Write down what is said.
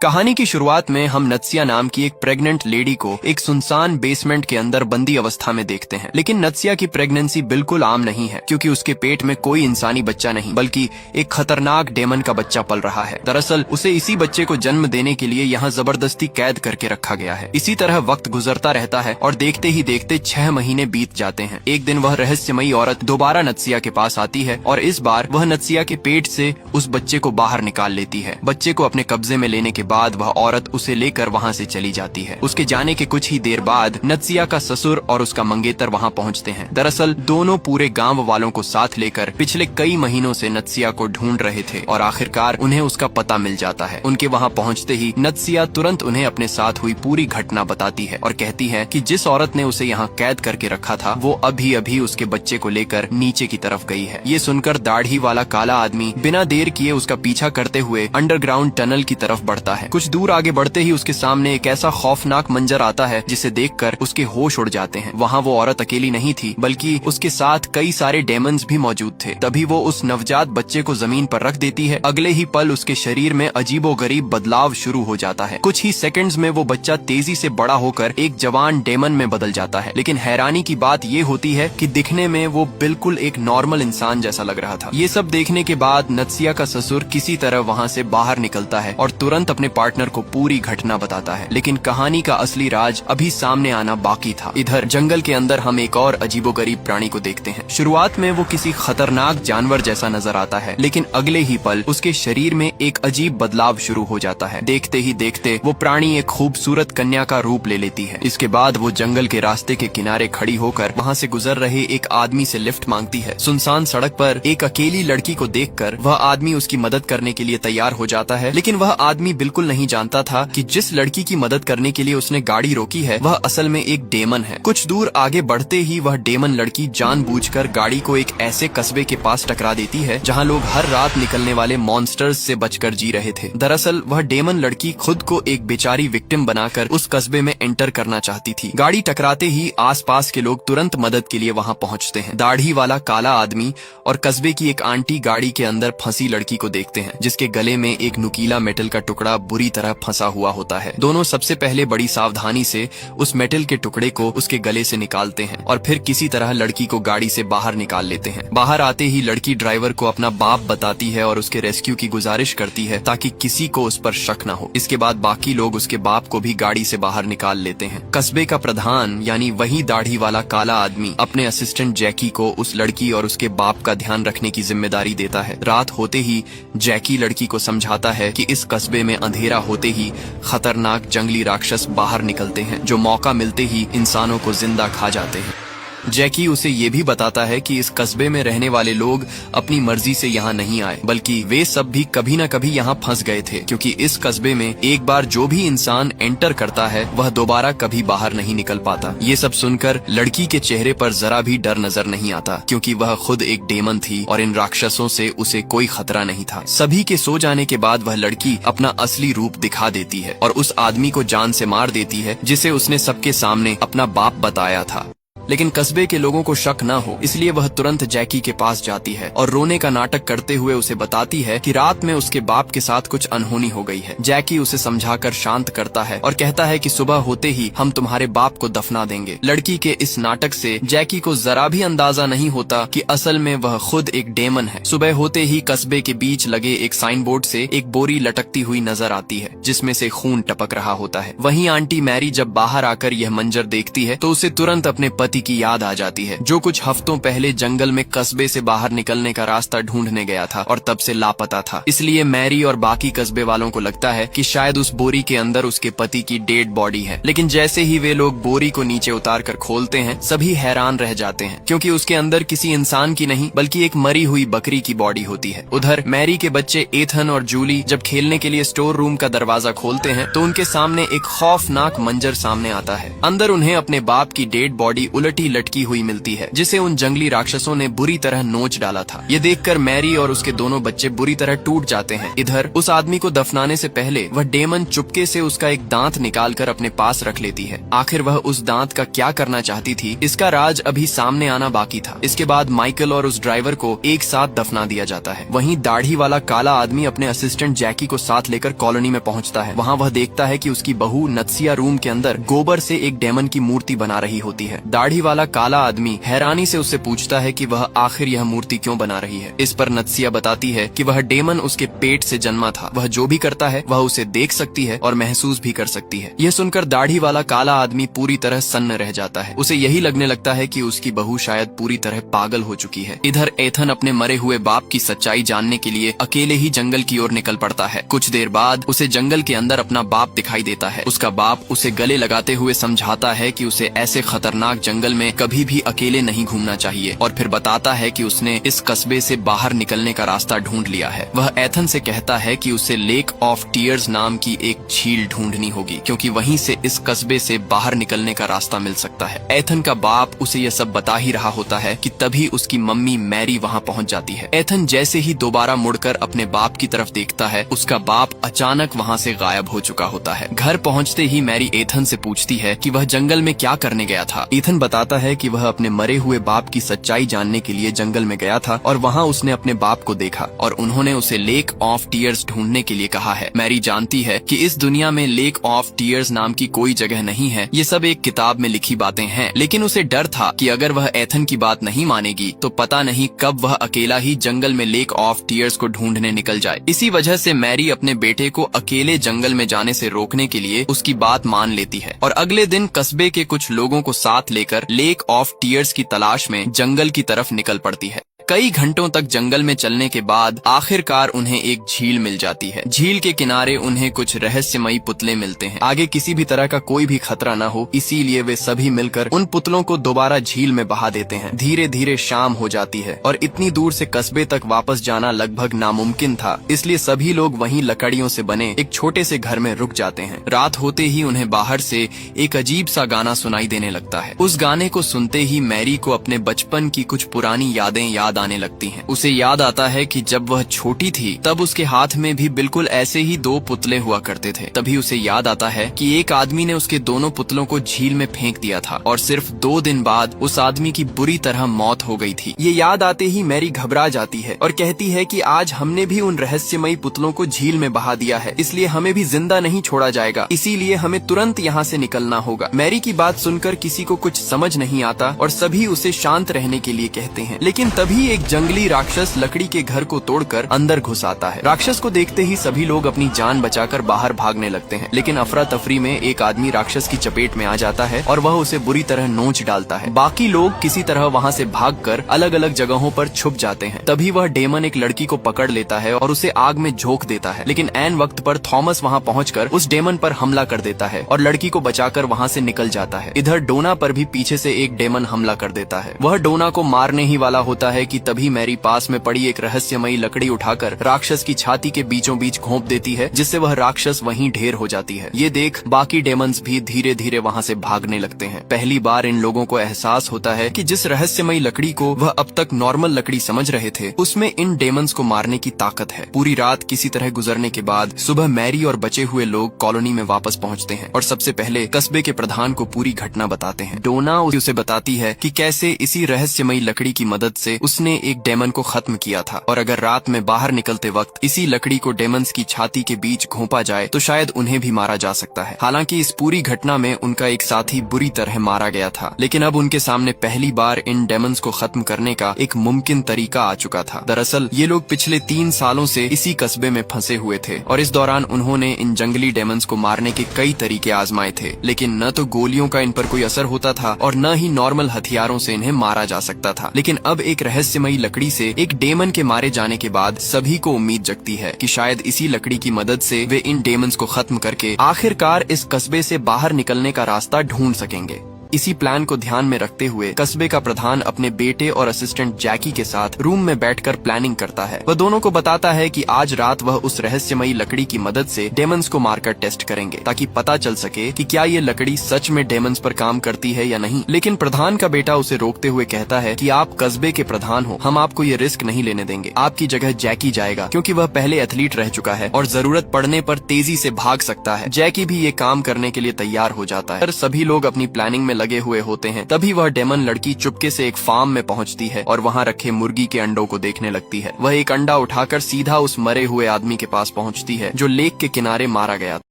कहानी की शुरुआत में हम नत्सिया नाम की एक प्रेग्नेंट लेडी को एक सुनसान बेसमेंट के अंदर बंदी अवस्था में देखते हैं। लेकिन नत्सिया की प्रेगनेंसी बिल्कुल आम नहीं है, क्योंकि उसके पेट में कोई इंसानी बच्चा नहीं बल्कि एक खतरनाक डेमन का बच्चा पल रहा है। दरअसल उसे इसी बच्चे को जन्म देने के लिए यहाँ जबरदस्ती कैद करके रखा गया है। इसी तरह वक्त गुजरता रहता है और देखते ही देखते 6 महीने बीत जाते हैं। एक दिन वह रहस्यमयी औरत दोबारा नत्सिया के पास आती है और इस बार वह नत्सिया के पेट से उस बच्चे को बाहर निकाल लेती है। बच्चे को अपने कब्जे में लेने के बाद वह औरत उसे लेकर वहाँ से चली जाती है। उसके जाने के कुछ ही देर बाद नत्सिया का ससुर और उसका मंगेतर वहाँ पहुँचते हैं। दरअसल दोनों पूरे गांव वालों को साथ लेकर पिछले कई महीनों से नत्सिया को ढूंढ रहे थे और आखिरकार उन्हें उसका पता मिल जाता है। उनके वहाँ पहुँचते ही नत्सिया तुरंत उन्हें अपने साथ हुई पूरी घटना बताती है और कहती है कि जिस औरत ने उसे यहाँ कैद करके रखा था वो अभी अभी उसके बच्चे को लेकर नीचे की तरफ गई है। ये सुनकर दाढ़ी वाला काला आदमी बिना देर किए उसका पीछा करते हुए अंडरग्राउंड टनल की तरफ बढ़ता है। कुछ दूर आगे बढ़ते ही उसके सामने एक ऐसा खौफनाक मंजर आता है जिसे देखकर उसके होश उड़ जाते हैं। वहाँ वो औरत अकेली नहीं थी बल्कि उसके साथ कई सारे डेमन्स भी मौजूद थे। तभी वो उस नवजात बच्चे को जमीन पर रख देती है। अगले ही पल उसके शरीर में अजीबोगरीब बदलाव शुरू हो जाता है। कुछ ही सेकंड्स में वो बच्चा तेजी से बड़ा होकर एक जवान डेमन में बदल जाता है। लेकिन हैरानी की बात ये होती है कि दिखने में वो बिल्कुल एक नॉर्मल इंसान जैसा लग रहा था। ये सब देखने के बाद नत्सिया का ससुर किसी तरह वहाँ से बाहर निकलता है और तुरंत अपने पार्टनर को पूरी घटना बताता है। लेकिन कहानी का असली राज अभी सामने आना बाकी था। इधर जंगल के अंदर हम एक और अजीबोगरीब प्राणी को देखते हैं। शुरुआत में वो किसी खतरनाक जानवर जैसा नजर आता है, लेकिन अगले ही पल उसके शरीर में एक अजीब बदलाव शुरू हो जाता है। देखते ही देखते वो प्राणी एक खूबसूरत कन्या का रूप ले लेती है। इसके बाद वो जंगल के रास्ते के किनारे खड़ी होकर वहाँ से गुजर रहे एक आदमी से लिफ्ट मांगती है। सुनसान सड़क पर एक अकेली लड़की को देखकर वह आदमी उसकी मदद करने के लिए तैयार हो जाता है। लेकिन वह आदमी बिल्कुल नहीं जानता था कि जिस लड़की की मदद करने के लिए उसने गाड़ी रोकी है वह असल में एक डेमन है। कुछ दूर आगे बढ़ते ही वह डेमन लड़की जानबूझकर गाड़ी को एक ऐसे कस्बे के पास टकरा देती है जहां लोग हर रात निकलने वाले मॉन्स्टर्स से बचकर जी रहे थे। दरअसल वह डेमन लड़की खुद को एक बेचारी विक्टिम बनाकर उस कस्बे में एंटर करना चाहती थी। गाड़ी टकराते ही आसपास के लोग तुरंत मदद के लिए वहां पहुंचते हैं। दाढ़ी वाला काला आदमी और कस्बे की एक आंटी गाड़ी के अंदर फंसी लड़की को देखते हैं, जिसके गले में एक नुकीला मेटल का टुकड़ा बुरी तरह फंसा हुआ होता है। दोनों सबसे पहले बड़ी सावधानी से उस मेटल के टुकड़े को उसके गले से निकालते हैं और फिर किसी तरह लड़की को गाड़ी से बाहर निकाल लेते हैं। बाहर आते ही लड़की ड्राइवर को अपना बाप बताती है और उसके रेस्क्यू की गुजारिश करती है ताकि किसी को उस पर शक न हो। इसके बाद बाकी लोग उसके बाप को भी गाड़ी से बाहर निकाल लेते हैं। कस्बे का प्रधान यानी वही दाढ़ी वाला काला आदमी अपने असिस्टेंट जैकी को उस लड़की और उसके बाप का ध्यान रखने की जिम्मेदारी देता है। रात होते ही जैकी लड़की को समझाता है कि इस कस्बे में अंधेरा होते ही खतरनाक जंगली राक्षस बाहर निकलते हैं जो मौका मिलते ही इंसानों को जिंदा खा जाते हैं। जैकी उसे ये भी बताता है कि इस कस्बे में रहने वाले लोग अपनी मर्जी से यहाँ नहीं आए, बल्कि वे सब भी कभी न कभी यहाँ फंस गए थे, क्योंकि इस कस्बे में एक बार जो भी इंसान एंटर करता है वह दोबारा कभी बाहर नहीं निकल पाता। ये सब सुनकर लड़की के चेहरे पर जरा भी डर नजर नहीं आता, क्योंकि वह खुद एक डेमन थी और इन राक्षसों से उसे कोई खतरा नहीं था। सभी के सो जाने के बाद वह लड़की अपना असली रूप दिखा देती है और उस आदमी को जान से मार देती है जिसे उसने सबके सामने अपना बाप बताया था। लेकिन कस्बे के लोगों को शक न हो इसलिए वह तुरंत जैकी के पास जाती है और रोने का नाटक करते हुए उसे बताती है कि रात में उसके बाप के साथ कुछ अनहोनी हो गई है। जैकी उसे समझाकर शांत करता है और कहता है कि सुबह होते ही हम तुम्हारे बाप को दफना देंगे। लड़की के इस नाटक से जैकी को जरा भी अंदाजा नहीं होता कि असल में वह खुद एक डेमन है। सुबह होते ही कस्बे के बीच लगे एक साइन बोर्ड से एक बोरी लटकती हुई नजर आती है जिसमें से खून टपक रहा होता है। वहीं आंटी मैरी जब बाहर आकर यह मंजर देखती है तो उसे तुरंत अपने पति की याद आ जाती है, जो कुछ हफ्तों पहले जंगल में कस्बे से बाहर निकलने का रास्ता ढूंढने गया था और तब से लापता था। इसलिए मैरी और बाकी कस्बे वालों को लगता है कि शायद उस बोरी के अंदर उसके पति की डेड बॉडी है। लेकिन जैसे ही वे लोग बोरी को नीचे उतार कर खोलते हैं सभी हैरान रह जाते हैं, क्योंकि उसके अंदर किसी इंसान की नहीं बल्कि एक मरी हुई बकरी की बॉडी होती है। उधर मैरी के बच्चे एथन और जूली जब खेलने के लिए स्टोर रूम का दरवाजा खोलते हैं तो उनके सामने एक खौफनाक मंजर सामने आता है। अंदर उन्हें अपने बाप की डेड बॉडी उलटी लटकी हुई मिलती है, जिसे उन जंगली राक्षसों ने बुरी तरह नोच डाला था। ये देखकर मैरी और उसके दोनों बच्चे बुरी तरह टूट जाते हैं। इधर उस आदमी को दफनाने से पहले वह डेमन चुपके से उसका एक दांत निकालकर अपने पास रख लेती है। आखिर वह उस दांत का क्या करना चाहती थी, इसका राज अभी सामने आना बाकी था। इसके बाद माइकल और उस ड्राइवर को एक साथ दफना दिया जाता है। वहीं दाढ़ी वाला काला आदमी अपने असिस्टेंट जैकी को साथ लेकर कॉलोनी में पहुंचता है। वहां वह देखता है कि उसकी बहू नत्सिया रूम के अंदर गोबर से एक डेमन की मूर्ति बना रही होती है। दाढ़ी वाला काला आदमी हैरानी से उससे पूछता है कि वह आखिर यह मूर्ति क्यों बना रही है। इस पर नत्सिया बताती है कि वह डेमन उसके पेट से जन्मा था। वह जो भी करता है वह उसे देख सकती है और महसूस भी कर सकती है। यह सुनकर दाढ़ी वाला काला आदमी पूरी तरह सन्न रह जाता है। उसे यही लगने लगता है कि उसकी बहू शायद पूरी तरह पागल हो चुकी है। इधर एथन अपने मरे हुए बाप की सच्चाई जानने के लिए अकेले ही जंगल की ओर निकल पड़ता है। कुछ देर बाद उसे जंगल के अंदर अपना बाप दिखाई देता है। उसका बाप उसे गले लगाते हुए समझाता है कि उसे ऐसे खतरनाक जंगल में कभी भी अकेले नहीं घूमना चाहिए, और फिर बताता है कि उसने इस कस्बे से बाहर निकलने का रास्ता ढूंढ लिया है। वह एथन से कहता है कि उसे लेक ऑफ टीयर्स नाम की एक झील ढूंढनी होगी, क्योंकि वहीं से इस कस्बे से बाहर निकलने का रास्ता मिल सकता है। एथन का बाप उसे यह सब बता ही रहा होता है कि तभी उसकी मम्मी मैरी वहां पहुंच जाती है। एथन जैसे ही दोबारा मुड़कर अपने बाप की तरफ देखता है, उसका बाप अचानक वहां से गायब हो चुका होता है। घर पहुंचते ही मैरी एथन से पूछती है कि वह जंगल में क्या करने गया था। एथन बताता है कि वह अपने मरे हुए बाप की सच्चाई जानने के लिए जंगल में गया था और वहाँ उसने अपने बाप को देखा और उन्होंने उसे लेक ऑफ टीयर्स ढूंढने के लिए कहा है। मैरी जानती है कि इस दुनिया में लेक ऑफ टीयर्स नाम की कोई जगह नहीं है, ये सब एक किताब में लिखी बातें हैं। लेकिन उसे डर था कि अगर वह एथन की बात नहीं मानेगी तो पता नहीं कब वह अकेला ही जंगल में लेक ऑफ टीयर्स को ढूंढने निकल जाए। इसी वजह से मैरी अपने बेटे को अकेले जंगल में जाने से रोकने के लिए उसकी बात मान लेती है और अगले दिन कस्बे के कुछ लोगों को साथ लेकर लेक ऑफ टीयर्स की तलाश में जंगल की तरफ निकल पड़ती है। कई घंटों तक जंगल में चलने के बाद आखिरकार उन्हें एक झील मिल जाती है। झील के किनारे उन्हें कुछ रहस्यमयी पुतले मिलते हैं। आगे किसी भी तरह का कोई भी खतरा न हो, इसीलिए वे सभी मिलकर उन पुतलों को दोबारा झील में बहा देते हैं। धीरे धीरे शाम हो जाती है और इतनी दूर से कस्बे तक वापस जाना लगभग नामुमकिन था, इसलिए सभी लोग वहीं लकड़ियों से बने एक छोटे से घर में रुक जाते हैं। रात होते ही उन्हें बाहर से एक अजीब सा गाना सुनाई देने लगता है। उस गाने को सुनते ही मैरी को अपने बचपन की कुछ पुरानी यादें याद आने लगती हैं। उसे याद आता है कि जब वह छोटी थी तब उसके हाथ में भी बिल्कुल ऐसे ही दो पुतले हुआ करते थे। तभी उसे याद आता है कि एक आदमी ने उसके दोनों पुतलों को झील में फेंक दिया था और सिर्फ 2 दिन बाद उस आदमी की बुरी तरह मौत हो गई थी। ये याद आते ही मैरी घबरा जाती है और कहती है कि आज हमने भी उन रहस्यमयी पुतलों को झील में बहा दिया है, इसलिए हमें भी जिंदा नहीं छोड़ा जाएगा, इसीलिए हमें तुरंत यहाँ से निकलना होगा। मैरी की बात सुनकर किसी को कुछ समझ नहीं आता और सभी उसे शांत रहने के लिए कहते हैं। लेकिन तभी एक जंगली राक्षस लकड़ी के घर को तोड़कर अंदर घुस आता है। राक्षस को देखते ही सभी लोग अपनी जान बचाकर बाहर भागने लगते हैं, लेकिन अफरा तफरी में एक आदमी राक्षस की चपेट में आ जाता है और वह उसे बुरी तरह नोच डालता है। बाकी लोग किसी तरह वहाँ से भागकर अलग अलग जगहों पर छुप जाते हैं। तभी वह डेमन एक लड़की को पकड़ लेता है और उसे आग में झोंक देता है, लेकिन ऐन वक्त पर थॉमस वहाँ पहुँचकर उस डेमन पर हमला कर देता है और लड़की को बचाकर वहाँ से निकल जाता है। इधर डोना पर भी पीछे से एक डेमन हमला कर देता है। वह डोना को मारने ही वाला होता है कि तभी मैरी पास में पड़ी एक रहस्यमयी लकड़ी उठाकर राक्षस की छाती के बीचों बीच घोंप देती है, जिससे वह राक्षस वहीं ढेर हो जाती है। ये देख बाकी डेमन्स भी धीरे धीरे वहाँ से भागने लगते हैं। पहली बार इन लोगों को एहसास होता है कि जिस रहस्यमयी लकड़ी को वह अब तक नॉर्मल लकड़ी समझ रहे थे, उसमें इन डेमन्स को मारने की ताकत है। पूरी रात किसी तरह गुजरने के बाद सुबह मैरी और बचे हुए लोग कॉलोनी में वापस पहुँचते हैं और सबसे पहले कस्बे के प्रधान को पूरी घटना बताते हैं। डोना उसे बताती है कि कैसे इसी रहस्यमयी लकड़ी की मदद से उसने एक डेमन को खत्म किया था और अगर रात में बाहर निकलते वक्त इसी लकड़ी को डेमन्स की छाती के बीच घोंपा जाए तो शायद उन्हें भी मारा जा सकता है। हालांकि इस पूरी घटना में उनका एक साथी बुरी तरह मारा गया था, लेकिन अब उनके सामने पहली बार इन डेमन्स को खत्म करने का एक मुमकिन तरीका आ चुका था। दरअसल ये लोग पिछले 3 सालों से इसी कस्बे में फंसे हुए थे और इस दौरान उन्होंने इन जंगली डेमन्स को मारने के कई तरीके आजमाए थे, लेकिन न तो गोलियों का इन पर कोई असर होता था और न ही नॉर्मल हथियारों से इन्हें मारा जा सकता था। लेकिन अब एक रहस्यमयी लकड़ी से एक डेमन के मारे जाने के बाद सभी को उम्मीद जगती है कि शायद इसी लकड़ी की मदद से वे इन डेमन्स को खत्म करके आखिरकार इस कस्बे से बाहर निकलने का रास्ता ढूंढ सकेंगे। इसी प्लान को ध्यान में रखते हुए कस्बे का प्रधान अपने बेटे और असिस्टेंट जैकी के साथ रूम में बैठकर प्लानिंग करता है। वह दोनों को बताता है कि आज रात वह उस रहस्यमयी लकड़ी की मदद से डेमंस को मारकर टेस्ट करेंगे ताकि पता चल सके कि क्या ये लकड़ी सच में डेमंस पर काम करती है या नहीं। लेकिन प्रधान का बेटा उसे रोकते हुए कहता है कि आप कस्बे के प्रधान हो, हम आपको ये रिस्क नहीं लेने देंगे। आपकी जगह जैकी जाएगा क्योंकि वह पहले एथलीट रह चुका है और जरूरत पड़ने पर तेजी से भाग सकता है। जैकी भी ये काम करने के लिए तैयार हो जाता है। सभी लोग अपनी प्लानिंग में लगे हुए होते हैं। तभी वह डेमन लड़की चुपके से एक फार्म में पहुंचती है और वहां रखे मुर्गी के अंडों को देखने लगती है। वह एक अंडा उठाकर सीधा उस मरे हुए आदमी के पास पहुंचती है जो लेक के किनारे मारा गया।